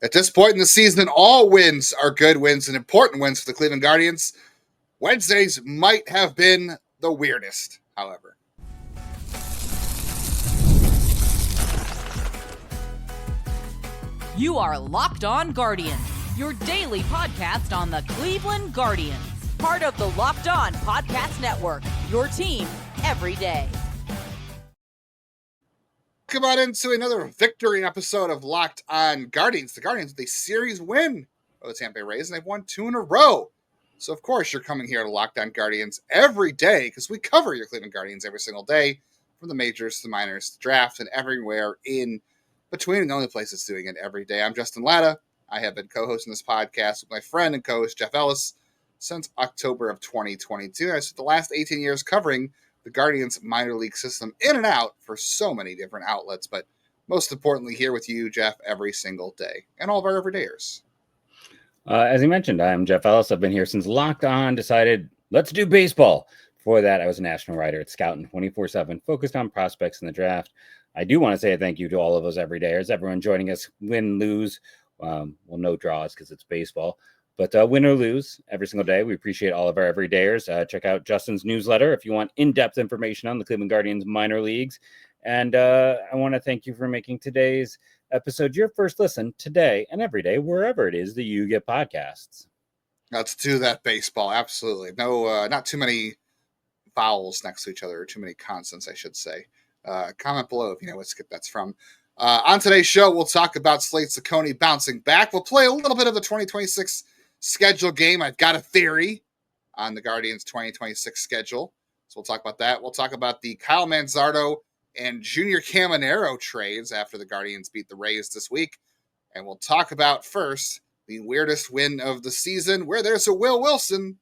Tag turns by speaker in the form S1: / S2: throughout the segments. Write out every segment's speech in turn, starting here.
S1: At this point in the season, all wins are good wins and important wins for the Cleveland Guardians. Wednesdays might have been the weirdest, however.
S2: You are Locked On Guardians, your daily podcast on the Cleveland Guardians. Part of the Locked On Podcast Network, your team every day.
S1: Come on into another victory episode of Locked On Guardians. The Guardians with a series win over the Tampa Bay Rays, and they've won 2 in a row. So, of course, you're coming here to Locked On Guardians every day because we cover your Cleveland Guardians every single day, from the majors to the minors, to the draft, and everywhere in between, and the only place that's doing it every day. I'm Justin Lada. I have been co-hosting this podcast with my friend and co-host Jeff Ellis since October of 2022. I spent the last 18 years covering the Guardians minor league system in and out for so many different outlets, but most importantly here with you, Jeff, every single day, and all of our everydayers.
S3: As you mentioned, I'm Jeff Ellis. I've been here since Locked On decided, let's do baseball. Before that, I was a national writer at Scouting 24/7, focused on prospects in the draft. I do want to say a thank you to all of those everydayers, everyone joining us, win, lose. Well, no draws because it's baseball, but win or lose every single day. We appreciate all of our everydayers. Check out Justin's newsletter if you want in-depth information on the Cleveland Guardians minor leagues. And I want to thank you for making today's episode your first listen today and every day, wherever it is that you get podcasts.
S1: Let's do that baseball. Absolutely. No, not too many vowels next to each other, or too many consonants, I should say. Comment below if you know what skip that's from. On today's show, we'll talk about Slade Cecconi bouncing back. We'll play a little bit of the 2026 schedule game. I've got a theory on the Guardians 2026 schedule, so we'll talk about that. We'll talk about the Kyle Manzardo and Junior Caminero trades after the Guardians beat the Rays this week. And we'll talk about first the weirdest win of the season. Where there's a Will Wilson,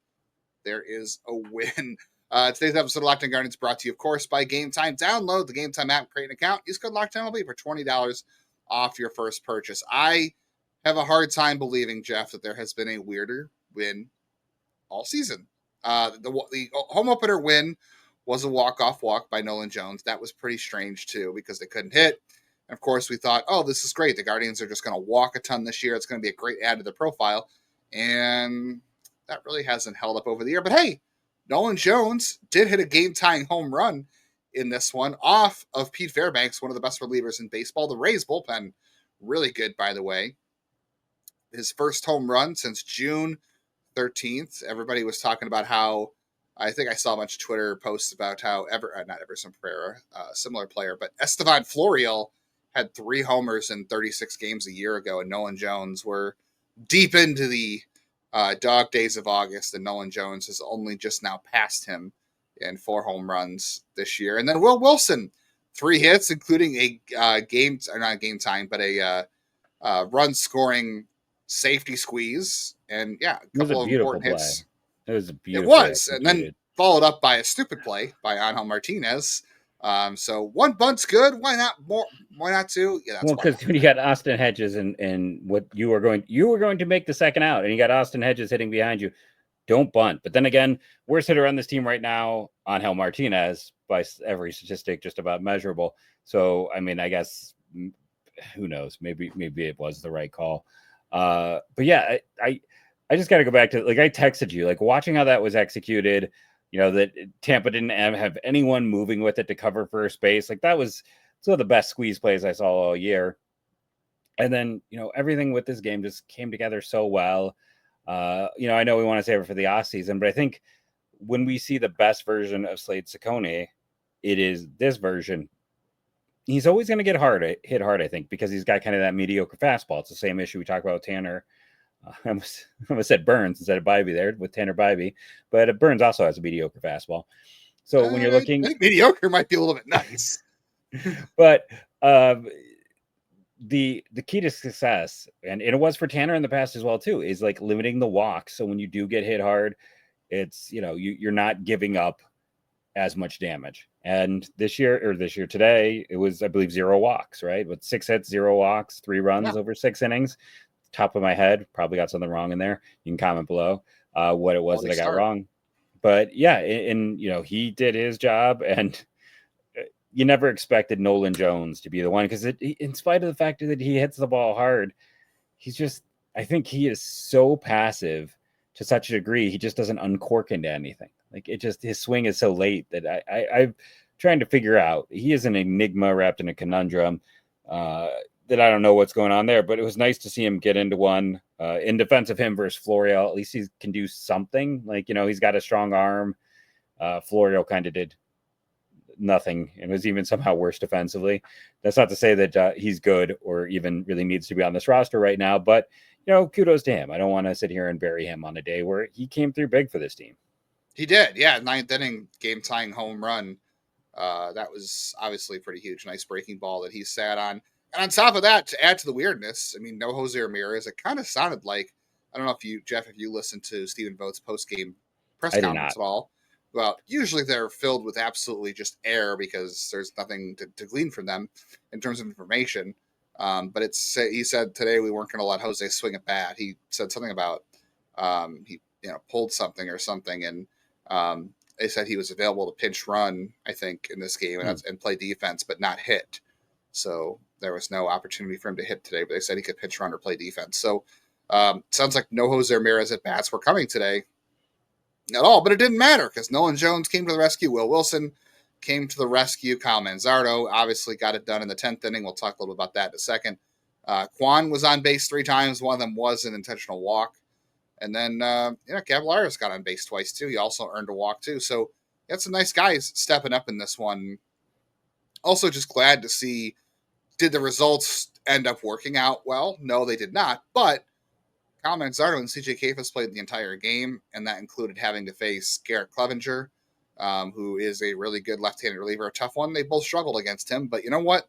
S1: there is a win. Today's episode of Locked On Guardians brought to you, of course, by Game Time. Download the Game Time app, create an account, use code LOCKEDONMLB for $20 off your first purchase. I have a hard time believing, Jeff, that there has been a weirder win all season. The home opener win was a walk-off walk by Nolan Jones. That was pretty strange, too, because they couldn't hit. And, of course, we thought, oh, this is great. The Guardians are just going to walk a ton this year. It's going to be a great add to their profile. And that really hasn't held up over the year. But, hey, Nolan Jones did hit a game-tying home run in this one off of Pete Fairbanks, one of the best relievers in baseball. The Rays bullpen, really good, by the way. His first home run since June 13th. Everybody was talking about how, I think I saw a bunch of Twitter posts about how, not Everson Pereira, similar player, but Estevan Florial had 3 homers in 36 games a year ago, and Nolan Jones were deep into the dog days of August, and Nolan Jones has only just now passed him in 4 home runs this year. And then Will Wilson, 3 hits, including a run scoring safety squeeze, and a couple of important hits.
S3: It was a beautiful.
S1: It was, and then followed up by a stupid play by Angel Martinez. So 1 bunt's good. Why not more? Why not 2? Yeah, that's
S3: because when you got Austin Hedges and what you were going to make the second out, and you got Austin Hedges hitting behind you. Don't bunt. But then again, worst hitter on this team right now, Angel Martinez, by every statistic, just about measurable. So I mean, I guess who knows? Maybe it was the right call. But yeah, I just got to go back to, like, I texted you, like, watching how that was executed. You know, that Tampa didn't have anyone moving with it to cover first base. Like, that was some of the best squeeze plays I saw all year. And then, you know, everything with this game just came together so well. You know, I know we want to save it for the off season, but I think when we see the best version of Slade Cecconi, it is this version. He's always going to get hit hard, I think, because he's got kind of that mediocre fastball. It's the same issue we talk about with Tanner. I almost said Burns instead of Bybee there with Tanner Bybee, but Burns also has a mediocre fastball. So when you're looking,
S1: I think mediocre might be a little bit nice,
S3: but the key to success, and it was for Tanner in the past as well too, is like limiting the walks. So when you do get hit hard, it's, you know, you're not giving up as much damage. And this year today, it was, I believe, 0 walks, right? With 6 hits, 0 walks, 3 runs over 6 innings. Top of my head, probably got something wrong in there. You can comment below what it was that I got wrong. But yeah, and you know, he did his job, and you never expected Nolan Jones to be the one, because in spite of the fact that he hits the ball hard, I think he is so passive to such a degree. He just doesn't uncork into anything. Like his swing is so late that I'm trying to figure out. He is an enigma wrapped in a conundrum that I don't know what's going on there, but it was nice to see him get into one in defense of him versus Florio. At least he can do something. Like, he's got a strong arm. Florio kind of did nothing and was even somehow worse defensively. That's not to say that he's good or even really needs to be on this roster right now, but kudos to him. I don't want to sit here and bury him on a day where he came through big for this team.
S1: He did, yeah. 9th inning, game-tying home run. That was obviously pretty huge. Nice breaking ball that he sat on. And on top of that, to add to the weirdness, I mean, no Jose Ramirez. It kind of sounded like, I don't know if you, Jeff, if you listened to Stephen Vogt's post-game press conference at all. Well, usually they're filled with absolutely just air because there's nothing to glean from them in terms of information. But he said today we weren't going to let Jose swing at bat. He said something about he pulled something or something, and they said he was available to pinch run, I think, in this game and play defense, but not hit. So there was no opportunity for him to hit today, but they said he could pinch run or play defense. So sounds like no Jose Ramirez at bats were coming today at all, but it didn't matter because Nolan Jones came to the rescue. Will Wilson came to the rescue. Kyle Manzardo obviously got it done in the 10th inning. We'll talk a little bit about that in a second. Quan was on base 3 times. One of them was an intentional walk. And then, Cavallara's got on base twice, too. He also earned a walk, too. So, you had some nice guys stepping up in this one. Also, just glad to see, did the results end up working out well? No, they did not. But Kyle Manzardo and CJ Kayfus played the entire game, and that included having to face Garrett Clevenger, who is a really good left-handed reliever, a tough one. They both struggled against him. But you know what?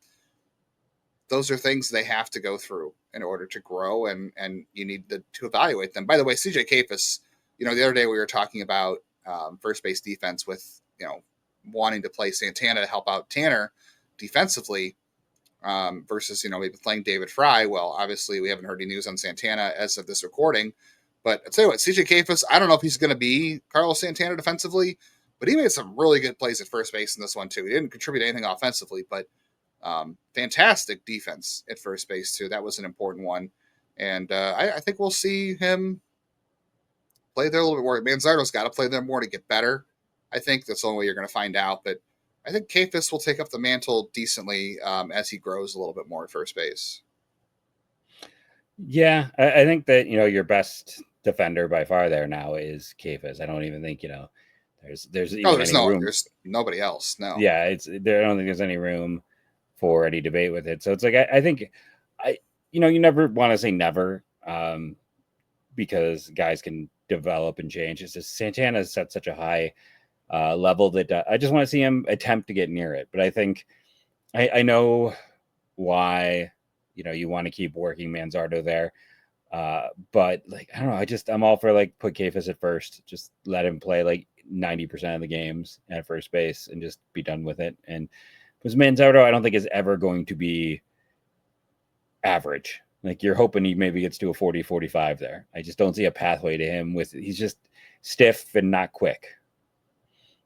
S1: Those are things they have to go through in order to grow, and you need to evaluate them. By the way, CJ Kayfus, the other day we were talking about first base defense with, wanting to play Santana to help out Tanner defensively versus, maybe playing David Fry. Well, obviously we haven't heard any news on Santana as of this recording, but I'll tell you what, CJ Kayfus, I don't know if he's going to be Carlos Santana defensively, but he made some really good plays at first base in this one too. He didn't contribute anything offensively, but fantastic defense at first base too. That was an important one. And I think we'll see him play there a little bit more. Manzardo's got to play there more to get better. I think that's the only way you're going to find out. But I think Kayfus will take up the mantle decently as he grows a little bit more at first base.
S3: Yeah, I think that, your best defender by far there now is Kayfus. I don't even think, there's room.
S1: There's nobody else. No.
S3: Yeah, I don't think there's any room for any debate with it. So it's like, I think you never want to say never because guys can develop and change. It's just Santana's set such a high level that I just want to see him attempt to get near it. But I think I know why, you want to keep working Manzardo there. But like, I don't know, I'm all for put Kayfus at first, just let him play 90% of the games at first base and just be done with it. And because Manzardo, I don't think is ever going to be average. You're hoping he maybe gets to a 40, 45 there. I just don't see a pathway to him he's just stiff and not quick.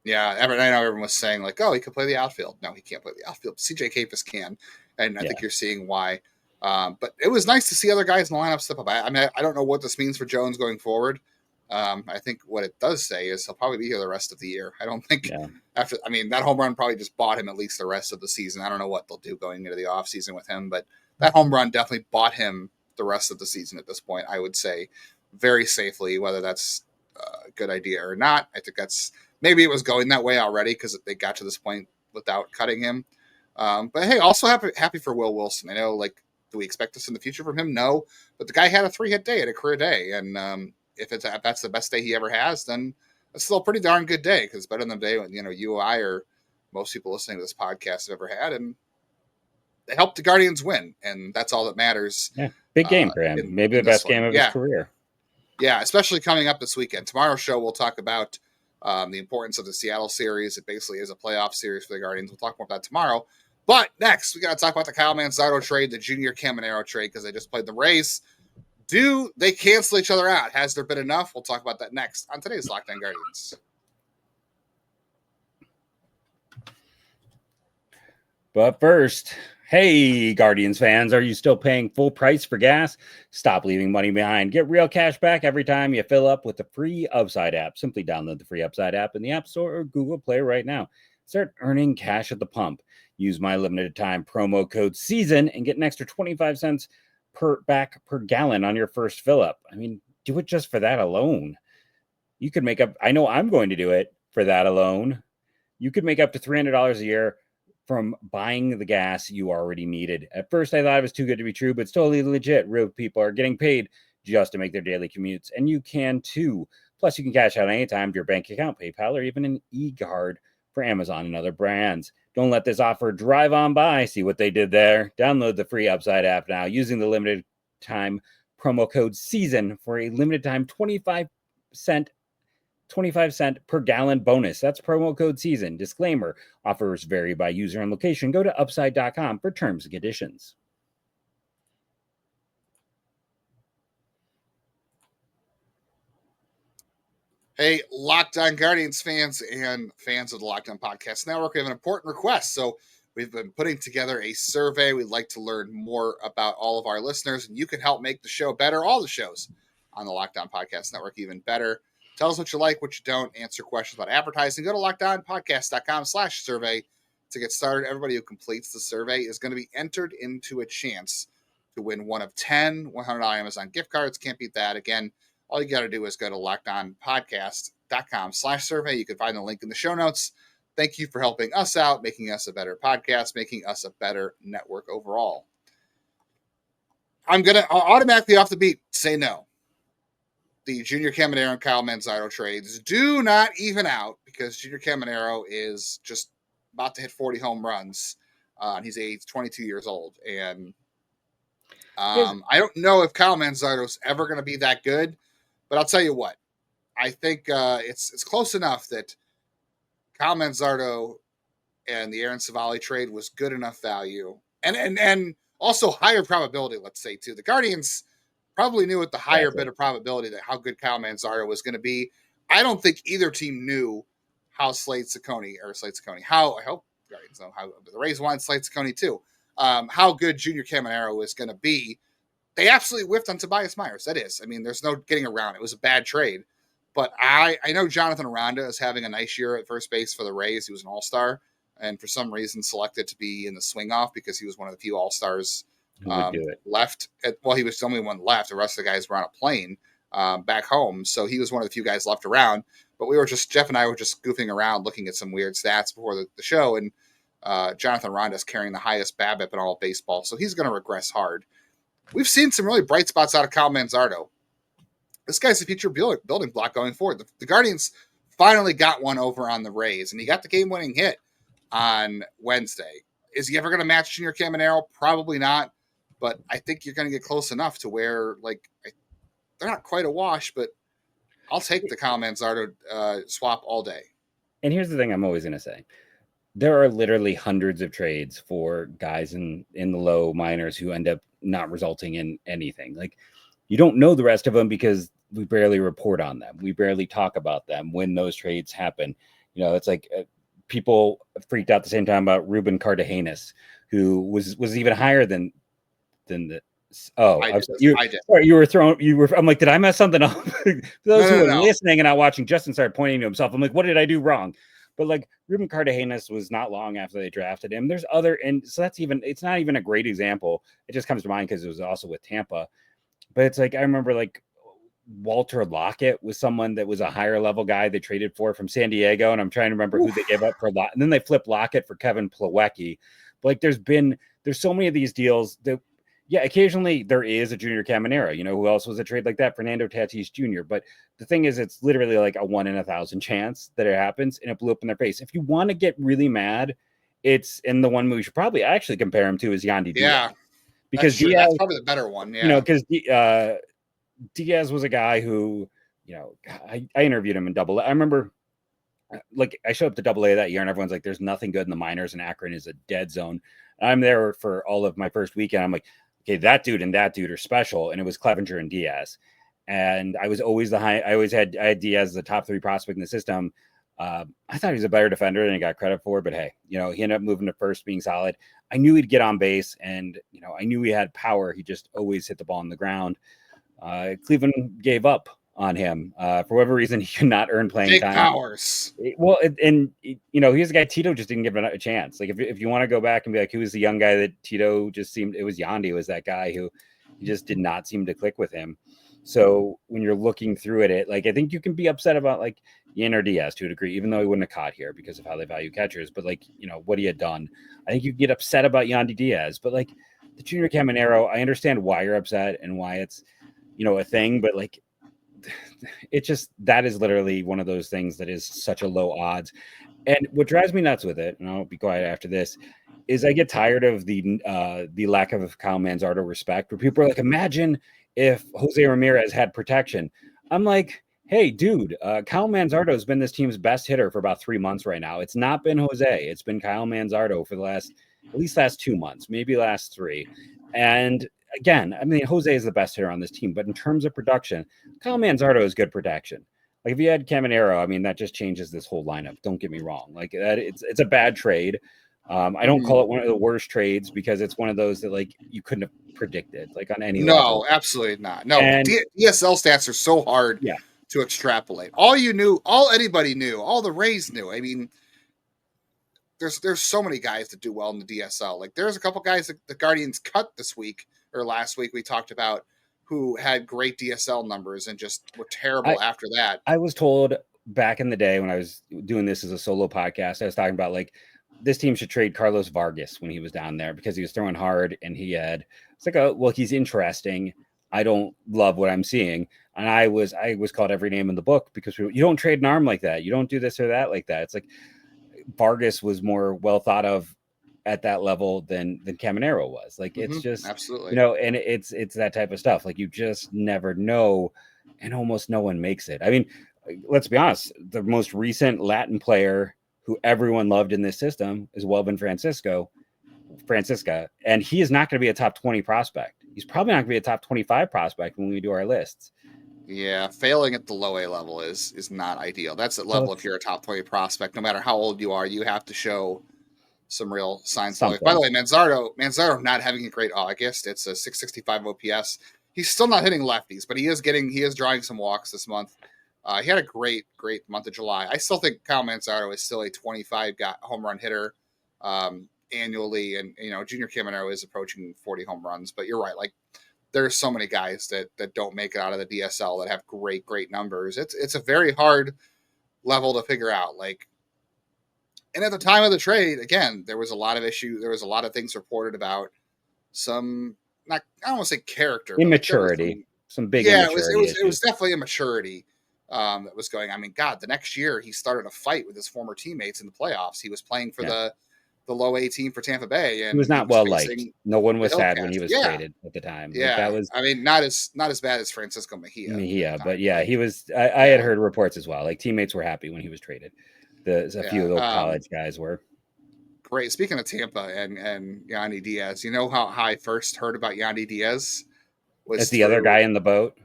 S1: Yeah, I know everyone was saying he could play the outfield. No, he can't play the outfield. CJ Kayfus can, and I think you're seeing why. But it was nice to see other guys in the lineup step up. I don't know what this means for Jones going forward. I think what it does say is he'll probably be here the rest of the year. I don't think that home run probably just bought him at least the rest of the season. I don't know what they'll do going into the offseason with him, but that home run definitely bought him the rest of the season at this point, I would say very safely. Whether that's a good idea or not, I think maybe it was going that way already because they got to this point without cutting him. But hey, also happy for Will Wilson. I know, do we expect this in the future from him? No, but the guy had a 3-hit day, at a career day, and if that's the best day he ever has, then it's still a pretty darn good day because it's better than the day when you or I or most people listening to this podcast have ever had, and they helped the Guardians win, and that's all that matters.
S3: Yeah, big game for him. Maybe the best game of his career.
S1: Yeah, especially coming up this weekend. Tomorrow's show, we'll talk about the importance of the Seattle series. It basically is a playoff series for the Guardians. We'll talk more about that tomorrow. But next, we got to talk about the Kyle Manzardo trade, the Junior Caminero trade, because they just played the Rays. Do they cancel each other out? Has there been enough? We'll talk about that next on today's Locked On Guardians.
S3: But first, Hey, Guardians fans, are you still paying full price for gas? Stop leaving money behind. Get real cash back every time you fill up with the free Upside app. Simply download the free Upside app in the App Store or Google Play right now. Start earning cash at the pump. Use my limited time promo code SEASON and get an extra 25 cents per gallon on your first fill up. I mean, do it just for that alone. You could make up, I know I'm going to do it for that alone. You could make up to $300 a year from buying the gas you already needed. At first, I thought it was too good to be true, but it's totally legit. Real people are getting paid just to make their daily commutes, and you can too. Plus, you can cash out anytime to your bank account, PayPal, or even an e-card for Amazon and other brands. Don't let this offer drive on by. See what they did there? Download the free Upside app now using the limited time promo code SEASON for a limited time 25 cent per gallon bonus. That's promo code SEASON. Disclaimer, offers vary by user and location. Go to upside.com for terms and conditions.
S1: Hey, Locked On Guardians fans and fans of the Locked On Podcast Network, we have an important request. So we've been putting together a survey. We'd like to learn more about all of our listeners, and you can help make the show better, all the shows on the Locked On Podcast Network even better. Tell us what you like, what you don't. Answer questions about advertising. Go to lockedonpodcast.com/survey to get started. Everybody who completes the survey is going to be entered into a chance to win one of 10 $100 Amazon gift cards. Can't beat that. Again, all you got to do is go to lockedonpodcast.com/survey. You can find the link in the show notes. Thank you for helping us out, making us a better podcast, making us a better network overall. I'm going to automatically off the beat say no. The Junior Caminero and Kyle Manzardo trades do not even out because Junior Caminero is just about to hit 40 home runs. And he's 22 years old. And I don't know if Kyle Manzardo is ever going to be that good, but I'll tell you what. I think it's close enough that Kyle Manzardo and the Aaron Savali trade was good enough value. And also higher probability, let's say, too. The Guardians probably knew at the higher bit of probability that how good Kyle Manzardo was going to be. I don't think either team knew how Slade Cecconi, how I hope the Guardians know how the Rays wanted Slade Cecconi too. How good Junior Caminero was going to be. They absolutely whiffed on Tobias Myers. That is, I mean, there's no getting around it. It was a bad trade. But I know Jonathan Aranda is having a nice year at first base for the Rays. He was an all-star and for some reason selected to be in the swing off because he was one of the few all-stars left. He was the only one left. The rest of the guys were on a plane back home. So he was one of the few guys left around. But Jeff and I were just goofing around looking at some weird stats before the show. And Jonathan Aranda is carrying the highest BABIP in all of baseball. So he's going to regress hard. We've seen some really bright spots out of Kyle Manzardo. This guy's a future building block going forward. The Guardians finally got one over on the Rays, and he got the game-winning hit on Wednesday. Is he ever going to match Junior Caminero? Probably not, but I think you're going to get close enough to where, they're not quite a wash, but I'll take the Kyle Manzardo swap all day.
S3: And here's the thing I'm always going to say. There are literally hundreds of trades for guys in the low minors who end up not resulting in anything. You don't know the rest of them because we barely report on them. We barely talk about them when those trades happen. It's like people freaked out at the same time about Ruben Cardenas, who was even higher than the. Oh, I did. Sorry, I'm like, did I mess something up? For those who are listening and not watching, Justin started pointing to himself. I'm like, what did I do wrong? But Ruben Cardenas was not long after they drafted him. There's so it's not even a great example. It just comes to mind because it was also with Tampa. But it's I remember Walter Lockett was someone that was a higher level guy they traded for from San Diego. And I'm trying to remember who they gave up for Lockett. And then they flipped Lockett for Kevin Plawecki. But there's so many of these deals that, occasionally there is a Junior Caminero. Who else was a trade like that? Fernando Tatis Jr. But the thing is, it's literally a 1 in 1,000 chance that it happens, and it blew up in their face. If you want to get really mad, it's in the one we should probably actually compare him to is Yandy Diaz.
S1: Yeah. Because that's probably the better one. Yeah.
S3: Because Diaz was a guy who, I interviewed him in Double A. I remember, I showed up to Double A that year, and everyone's like, "There's nothing good in the minors, and Akron is a dead zone." And I'm there for all of my first weekend. I'm like, okay, that dude and that dude are special, and it was Clevenger and Diaz. And I was always I had Diaz as the top 3 prospect in the system. I thought he was a better defender than he got credit for, but hey, he ended up moving to first, being solid. I knew he'd get on base, and I knew he had power. He just always hit the ball on the ground. Cleveland gave up on him for whatever reason. He could not earn playing
S1: Jake
S3: time.
S1: Powers.
S3: Well, he's a guy Tito just didn't give a chance. Like if you want to go back and be like, who was the young guy that Tito just seemed? It was Yandy. Was that guy who he just did not seem to click with him. So when you're looking through it, like I think you can be upset about like Yandy Diaz to a degree, even though he wouldn't have caught here because of how they value catchers. But like what he had done, I think you get upset about Yandy Diaz. But like the Junior Caminero, I understand why you're upset and why it's a thing. But like it just that is literally one of those things that is such a low odds. And what drives me nuts with it, and I'll be quiet after this, is I get tired of the lack of Kyle Manzardo respect, where people are like, imagine if Jose Ramirez had protection. I'm like, hey, dude, Kyle Manzardo has been this team's best hitter for about 3 months right now. It's not been Jose. It's been Kyle Manzardo for the last 2 months, maybe last 3. And again, I mean, Jose is the best hitter on this team, but in terms of production, Kyle Manzardo is good protection. Like if you had Caminero, I mean, that just changes this whole lineup. Don't get me wrong. Like that, it's a bad trade. I don't call it one of the worst trades because it's one of those that like you couldn't have predicted, like on any level.
S1: No, absolutely not. No,
S3: And
S1: DSL stats are so hard
S3: yeah.
S1: to extrapolate. All anybody knew, all the Rays knew. I mean, there's so many guys that do well in the DSL. Like there's a couple guys that the Guardians cut this week or last week we talked about who had great DSL numbers and just were terrible after that.
S3: I was told back in the day when I was doing this as a solo podcast, I was talking about like this team should trade Carlos Vargas when he was down there because he was throwing hard and it's like, oh, well, he's interesting. I don't love what I'm seeing. And I was called every name in the book because you don't trade an arm like that. You don't do this or that like that. It's like Vargas was more well thought of at that level than Caminero was. Like it's just
S1: absolutely,
S3: and it's that type of stuff. Like you just never know, and almost no one makes it. I mean, let's be honest. The most recent Latin player who everyone loved in this system is Welvin Francisca, and he is not going to be a top 20 prospect. He's probably not going to be a top 25 prospect when we do our lists.
S1: Yeah, failing at the low A level is not ideal. That's the level if you're a top 20 prospect. No matter how old you are, you have to show some real signs of life. By the way, Manzardo not having a great August. It's a 665 OPS. He's still not hitting lefties, but he is drawing some walks this month. He had a great month of July. I still think Kyle Manzardo is still a 25 home run hitter annually, and Junior Caminero is approaching 40 home runs. But you're right, like there's so many guys that don't make it out of the DSL that have great numbers. It's a very hard level to figure out. Like, and at the time of the trade, again, there was a lot of issue. There was a lot of things reported about some, I don't want to say character,
S3: immaturity, some big immaturity.
S1: It was definitely immaturity that was going. I mean, God, the next year he started a fight with his former teammates in the playoffs. He was playing for the low A team for Tampa Bay, and
S3: he was not well liked. No one was sad when he was traded at the time.
S1: Yeah,
S3: like that was.
S1: I mean, not as bad as Francisco Mejia,
S3: but yeah, he was. I had heard reports as well. Like teammates were happy when he was traded. A few of those college guys were.
S1: Great. Speaking of Tampa and Yandy Diaz, you know how I first heard about Yandy Diaz?
S3: Was the other guy in the boat?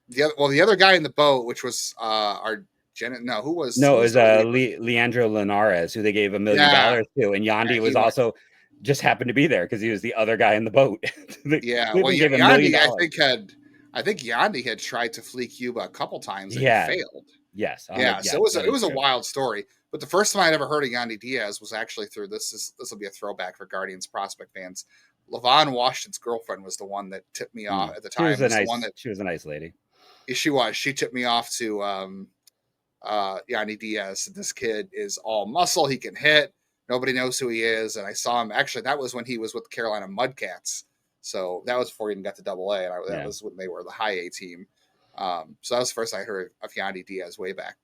S1: The other guy in the boat, which was who was?
S3: No, it was Leandro Linares, who they gave $1 million to, and Yandy was also just happened to be there because he was the other guy in the boat.
S1: Yandy, I think Yandy had tried to flee Cuba a couple times and failed.
S3: Yes.
S1: So it was a wild story. But the first time I'd ever heard of Yandy Diaz was actually through this will be a throwback for Guardians prospect fans. LaVon Washington's girlfriend was the one that tipped me off at the time.
S3: She was a nice lady.
S1: She was. She tipped me off to Yandy Diaz. This kid is all muscle. He can hit. Nobody knows who he is. And I saw him. Actually, that was when he was with the Carolina Mudcats. So that was before he even got to Double A. And that was when they were the high A team. So that was the first I heard of Yandy Diaz way back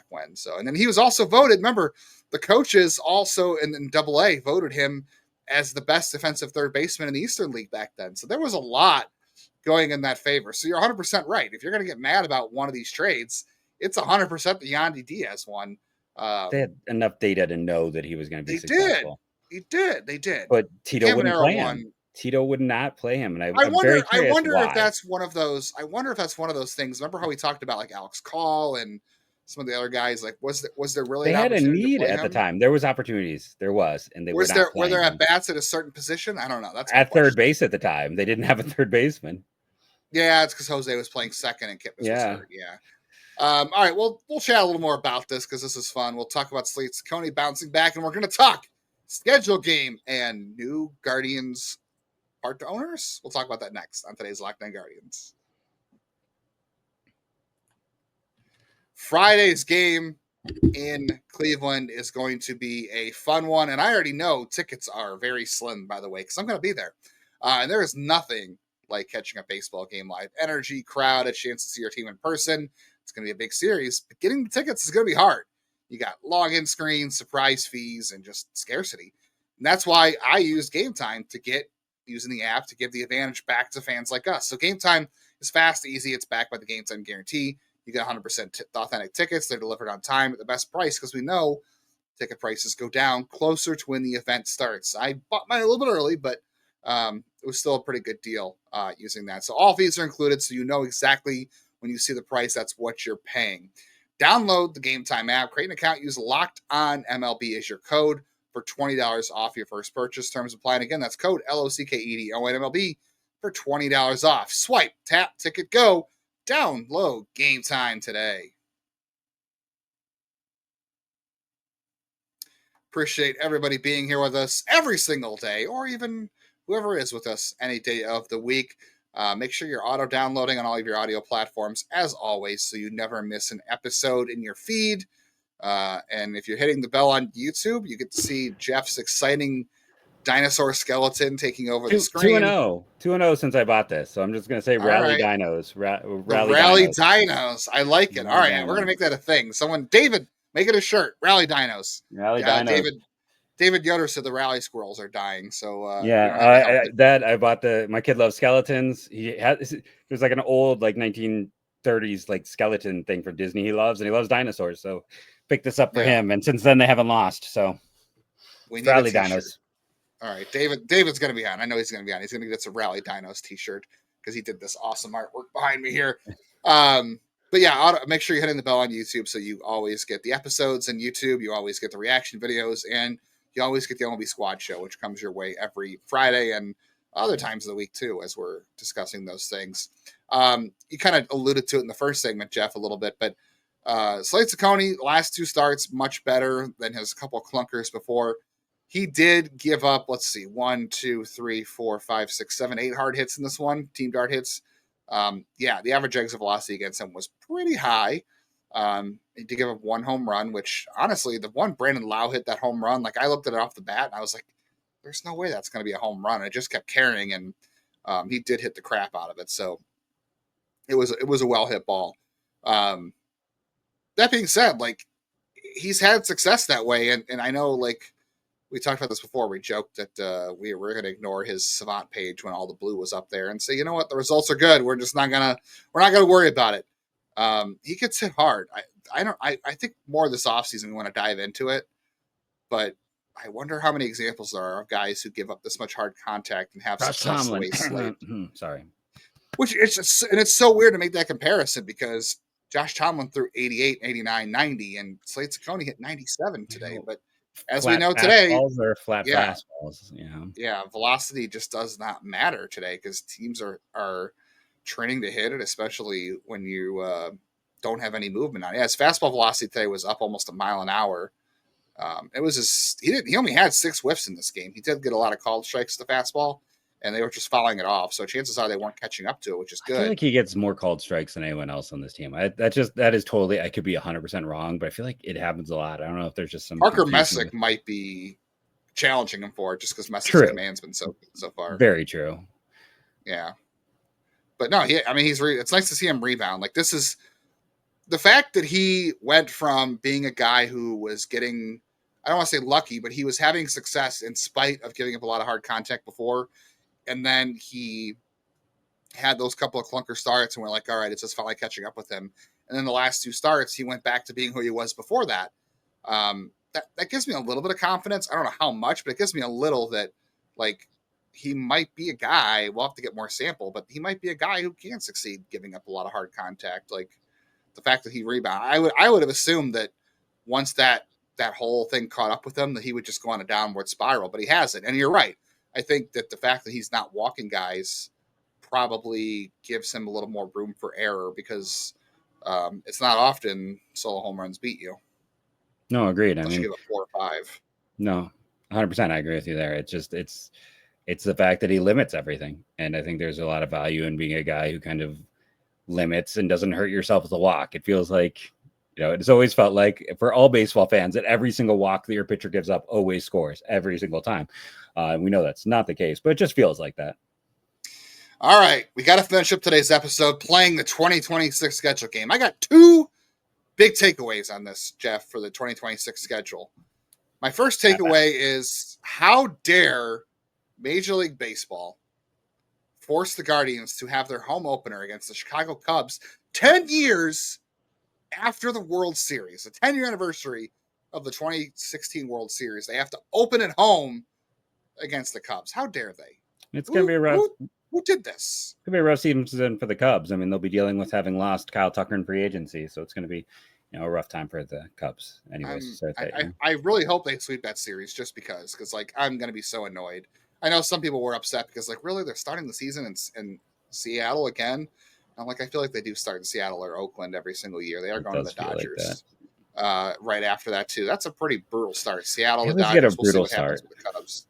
S1: when. So, and then he was also voted. Remember, the coaches also in Double A voted him as the best defensive third baseman in the Eastern League back then. So there was a lot going in that favor. So you're 100% right. If you're going to get mad about one of these trades, it's 100% the Yandy Diaz one.
S3: They had enough data to know that he was going to be successful.
S1: They did.
S3: But Tito wouldn't play him. Tito would not play him, and I wonder if that's one of those. I wonder if that's one of those things. Remember how we talked about like Alex Call and
S1: some of the other guys? Like, was there really
S3: They
S1: an
S3: had a
S1: opportunity to
S3: need
S1: play
S3: at the
S1: him?
S3: time. There was opportunities. There was, and they were not
S1: Were
S3: playing
S1: there at
S3: him.
S1: bats at a certain position? I don't know. That's a good
S3: At third
S1: question.
S3: base at the time. They didn't have a third baseman.
S1: Yeah, it's because Jose was playing second and Kipnis was
S3: Yeah.
S1: hurt. Yeah. All right, well, we'll chat a little more about this because this is fun. We'll talk about Slade Cecconi bouncing back, and we're going to talk schedule game and new Guardians part owners. We'll talk about that next on today's Locked On Guardians. Friday's game in Cleveland is going to be a fun one, and I already know tickets are very slim, by the way, because I'm going to be there. And there is nothing like catching a baseball game live. Energy, crowd, a chance to see your team in person. It's going to be a big series, but getting the tickets is going to be hard. You got login screens, surprise fees, and just scarcity. And that's why I use Game Time to get using the app to give the advantage back to fans like us. So Game Time is fast, easy. It's backed by the Game Time guarantee. You get 100% authentic tickets. They're delivered on time at the best price because we know ticket prices go down closer to when the event starts. I bought mine a little bit early, but it was still a pretty good deal using that. So all fees are included, so you know exactly when you see the price, that's what you're paying. Download the Game Time app, create an account, use Locked On MLB as your code for $20 off your first purchase. Terms apply. And again, that's code LOCKEDONMLB for $20 off. Swipe, tap, ticket, go. Download Game Time today. Appreciate everybody being here with us every single day, or even whoever is with us any day of the week. Make sure you're auto-downloading on all of your audio platforms, as always, so you never miss an episode in your feed. And if you're hitting the bell on YouTube, you get to see Jeff's exciting dinosaur skeleton taking over the screen.
S3: 2-0 since I bought this. So I'm just going to say Rally
S1: right.
S3: Dinos.
S1: Rally Dinos. I like it.
S3: Rally
S1: All right,
S3: Dinos.
S1: we're going to make that a thing. David, make it a shirt. Rally Dinos.
S3: Rally Dinos.
S1: David Yoder said the rally squirrels are dying. So
S3: I bought my kid loves skeletons. There's like an old like 1930s like skeleton thing from Disney he loves, and he loves dinosaurs. So picked this up for him, and since then they haven't lost. So
S1: we need
S3: Rally Dinos.
S1: All right, David's going to be on. I know he's going to be on. He's going to get some Rally Dinos t-shirt because he did this awesome artwork behind me here. But yeah, make sure you're hitting the bell on YouTube so you always get the episodes on YouTube. You always get the reaction videos, and you always get the MLB Squad Show, which comes your way every Friday and other times of the week too, as we're discussing those things. You kind of alluded to it in the first segment, Jeff, a little bit, but Slade Cecconi, last two starts, much better than his couple clunkers before. He did give up, 1, 2, 3, 4, 5, 6, 7, 8 hard hits in this one, team dart hits. The average exit velocity against him was pretty high. He did give up one home run, which honestly, the one Brandon Lau hit that home run, like I looked at it off the bat and I was like, there's no way that's going to be a home run. It just kept carrying, and he did hit the crap out of it. So it was a well hit ball. That being said, like he's had success that way. And I know, like, we talked about this before. We joked that we were going to ignore his Savant page when all the blue was up there and say, you know what, the results are good. We're not going to worry about it. He gets hit hard. I think more this offseason we want to dive into it, but I wonder how many examples there are of guys who give up this much hard contact and have success the way Slade.
S3: Sorry.
S1: Which it's so weird to make that comparison because Josh Tomlin threw 88, 89, 90, and Slade Cecconi hit 97 today. But as we know today,
S3: fastballs or flat fastballs.
S1: Yeah, velocity just does not matter today because teams are training to hit it, especially when you don't have any movement on it. Yeah, his fastball velocity today was up almost a mile an hour. It was he only had 6 whiffs in this game. He did get a lot of called strikes to the fastball, and they were just fouling it off. So chances are they weren't catching up to it, which is good.
S3: I feel like he gets more called strikes than anyone else on this team. That is totally, I could be 100% wrong, but I feel like it happens a lot. I don't know if there's just some
S1: Parker Messick might be challenging him for it just because Messick's command's been so far.
S3: Very true.
S1: Yeah. But no, it's nice to see him rebound. Like, this is the fact that he went from being a guy who was getting, I don't want to say lucky, but he was having success in spite of giving up a lot of hard contact before. And then he had those couple of clunker starts and we're like, all right, it's just finally catching up with him. And then the last 2 starts, he went back to being who he was before that. That gives me a little bit of confidence. I don't know how much, but it gives me a little that, like, he might be a guy, we'll have to get more sample, but he might be a guy who can succeed giving up a lot of hard contact. Like, the fact that he rebounded, I would have assumed that once that whole thing caught up with him, that he would just go on a downward spiral, but he hasn't. And you're right. I think that the fact that he's not walking guys probably gives him a little more room for error, because it's not often solo home runs beat you.
S3: No, agreed.
S1: Unless you give a 4 or 5.
S3: No, 100%. I agree with you there. It's just, it's the fact that he limits everything. And I think there's a lot of value in being a guy who kind of limits and doesn't hurt yourself with a walk. It feels like, it's always felt like for all baseball fans that every single walk that your pitcher gives up always scores every single time. We know that's not the case, but it just feels like that.
S1: All right. We got to finish up today's episode playing the 2026 schedule game. I got 2 big takeaways on this, Jeff, for the 2026 schedule. My first takeaway is, how dare Major League Baseball force the Guardians to have their home opener against the Chicago Cubs 10 years after the World Series, the 10-year anniversary of the 2016 World Series. They have to open at home against the Cubs. How dare they?
S3: It's going to be a rough.
S1: Who did this?
S3: It's going to be a rough season for the Cubs. I mean, they'll be dealing with having lost Kyle Tucker in free agency, so it's going to be a rough time for the Cubs. Anyways,
S1: I really hope they sweep that series, just because like, I'm going to be so annoyed. I know some people were upset because, like, really, they're starting the season in Seattle again. I'm like, I feel like they do start in Seattle or Oakland every single year. They are going to the Dodgers right after that too. That's a pretty brutal start. Seattle, the Dodgers.
S3: Get a brutal start.
S1: With the Cubs.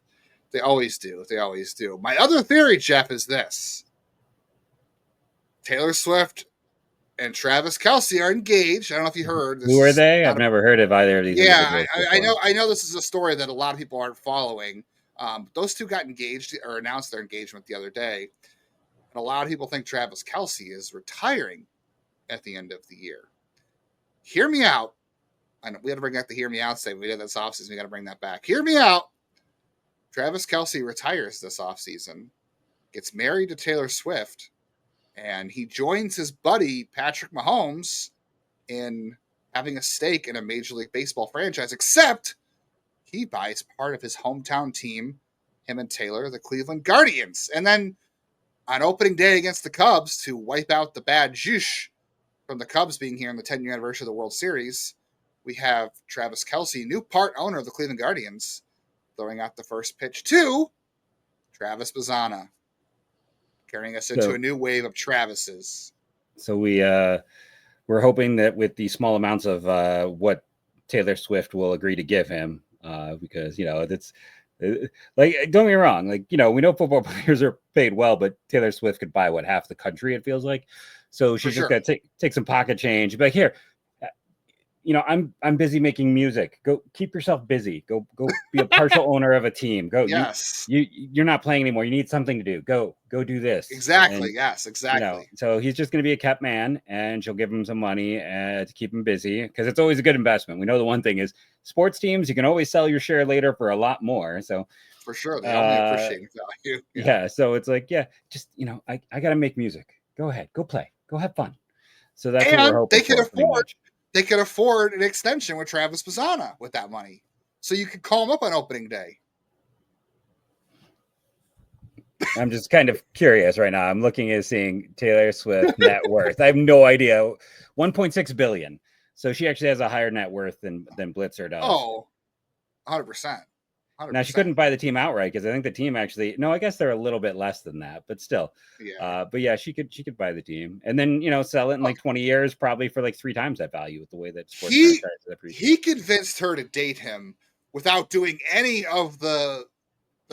S1: They always do. They always do. My other theory, Jeff, is this: Taylor Swift and Travis Kelce are engaged. I don't know if you heard.
S3: Who are they? I've never heard of either of these.
S1: Yeah, I know this is a story that a lot of people aren't following. Those two got engaged or announced their engagement the other day. And a lot of people think Travis Kelce is retiring at the end of the year. Hear me out. I know we had to bring back the hear me out statement. We did this offseason. We got to bring that back. Hear me out. Travis Kelce retires this offseason, gets married to Taylor Swift, and he joins his buddy Patrick Mahomes in having a stake in a Major League Baseball franchise, except he buys part of his hometown team, him and Taylor, the Cleveland Guardians. And then on opening day against the Cubs, to wipe out the bad zhoosh from the Cubs being here in the 10-year anniversary of the World Series, we have Travis Kelce, new part owner of the Cleveland Guardians, throwing out the first pitch to Travis Bazzana, carrying us into a new wave of Travises.
S3: So we're hoping that with the small amounts of what Taylor Swift will agree to give him, because that's like, don't get me wrong, like, we know football players are paid well, but Taylor Swift could buy half the country, it feels like. So she's just got to take some pocket change, be like, here, I'm busy making music. Go keep yourself busy. Go be a partial owner of a team. Go.
S1: Yes.
S3: You're not playing anymore. You need something to do. Go do this.
S1: Exactly. And, yes, exactly.
S3: So he's just going to be a kept man, and she'll give him some money to keep him busy, because it's always a good investment. We know the one thing is sports teams, you can always sell your share later for a lot more. So
S1: for sure, they only appreciate value.
S3: Yeah. So it's like, just I got to make music. Go ahead. Go play. Go have fun. So that's what we're hoping
S1: they could afford an extension with Travis Bazzana with that money. So you could call him up on opening day.
S3: I'm just kind of curious right now. I'm looking at seeing Taylor Swift net worth. I have no idea. 1.6 billion. So she actually has a higher net worth than Blitzer does.
S1: Oh, 100%. 100%.
S3: Now, she couldn't buy the team outright, because I think the team actually, no, I guess they're a little bit less than that, but still.
S1: Yeah.
S3: But yeah, she could buy the team and then, sell it in like 20 years, probably for like 3 times that value with the way that sports
S1: he convinced her to date him without doing any of the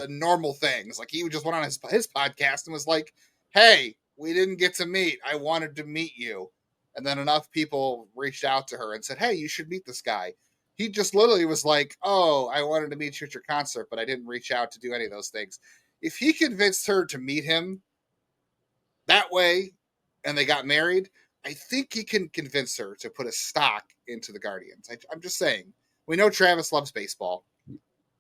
S1: normal things. Like, he just went on his podcast and was like, hey, we didn't get to meet. I wanted to meet you. And then enough people reached out to her and said, hey, you should meet this guy. He just literally was like, oh, I wanted to meet you at your concert, but I didn't reach out to do any of those things. If he convinced her to meet him that way and they got married, I think he can convince her to put a stock into the Guardians. I'm just saying. We know Travis loves baseball.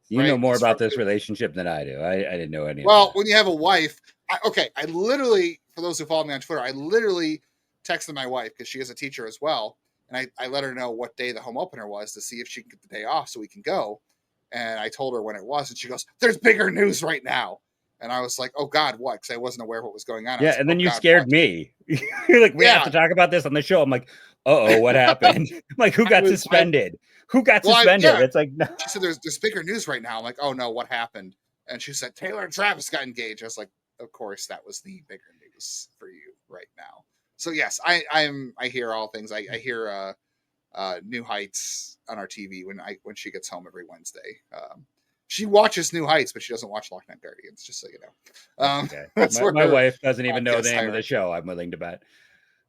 S3: You know more about this relationship than I do. I didn't know any of that.
S1: Well, when you have a wife, I literally, for those who follow me on Twitter, I literally texted my wife, because she is a teacher as well. And I let her know what day the home opener was to see if she can get the day off so we can go. And I told her when it was, and she goes, there's bigger news right now. And I was like, oh God, what? Because I wasn't aware of what was going on.
S3: Yeah, and then you scared me. You're like, we have to talk about this on the show. I'm like, what happened? Like, who got suspended? Who got suspended? It's like, no.
S1: She said there's bigger news right now. I'm like, oh no, what happened? And she said Taylor and Travis got engaged. I was like, of course, that was the bigger news for you right now. So yes, I hear all things. I hear New Heights on our TV when she gets home every Wednesday. She watches New Heights, but she doesn't watch Locked On Guardians, just so you know.
S3: Okay. My wife doesn't even know the name of the show, I'm willing to bet.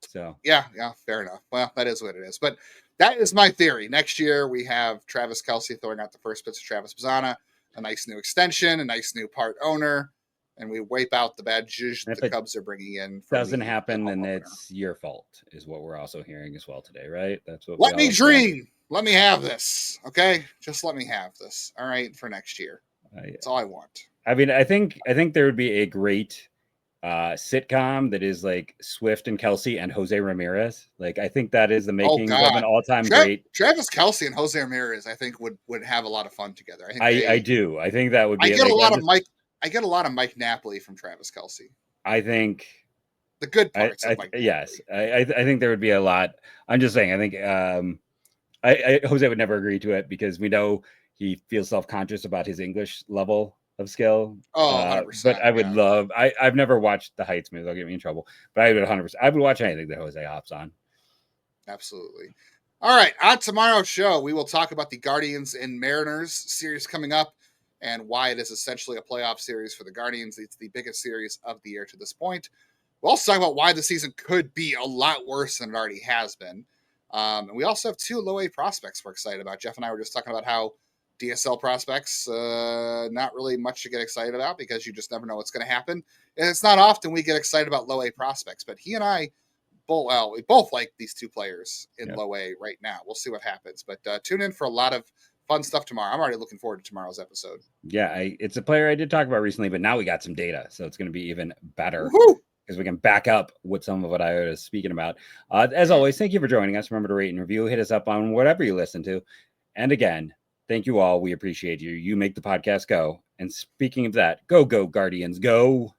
S3: So
S1: yeah, fair enough. Well, that is what it is. But that is my theory. Next year we have Travis Kelce throwing out the first pitch of Travis Bazzana, a nice new extension, a nice new part owner, and we wipe out the bad zhuzh that the Cubs are bringing in.
S3: Doesn't happen, then it's your fault, is what we're also hearing as well today, right? That's what.
S1: Let me dream. Let me have this, okay? Just let me have this, all right, for next year. That's all I want.
S3: I mean, I think there would be a great sitcom that is like Swift and Kelce and Jose Ramirez. Like, I think that is the making of an all-time great.
S1: Travis Kelce and Jose Ramirez, I think would have a lot of fun together.
S3: I do. I think that would be.
S1: I get a lot of Mike Napoli from Travis Kelce.
S3: I think
S1: the good parts.
S3: Yes, I think there would be a lot. I'm just saying. I think Jose would never agree to it because we know he feels self-conscious about his English level of skill.
S1: Oh, 100%.
S3: But I would love. I've never watched the Heights movie. They'll get me in trouble. But I would 100%. I would watch anything that Jose hops on.
S1: Absolutely. All right. On tomorrow's show, we will talk about the Guardians and Mariners series coming up and why it is essentially a playoff series for the Guardians. It's the biggest series of the year to this point. We'll also talk about why the season could be a lot worse than it already has been. And we also have 2 low-A prospects we're excited about. Jeff and I were just talking about how DSL prospects, not really much to get excited about because you just never know what's going to happen. And it's not often we get excited about low-A prospects, but he and I, we both like these 2 players in low-A right now. We'll see what happens. But tune in for a lot of fun stuff tomorrow. I'm already looking forward to tomorrow's episode.
S3: Yeah, it's a player I did talk about recently, but now we got some data, so it's going to be even better.
S1: Woo-hoo!
S3: Because we can back up with some of what I was speaking about. As always, thank you for joining us. Remember to rate and review. Hit us up on whatever you listen to. And again, thank you all. We appreciate you. You make the podcast go. And speaking of that, go Guardians, go.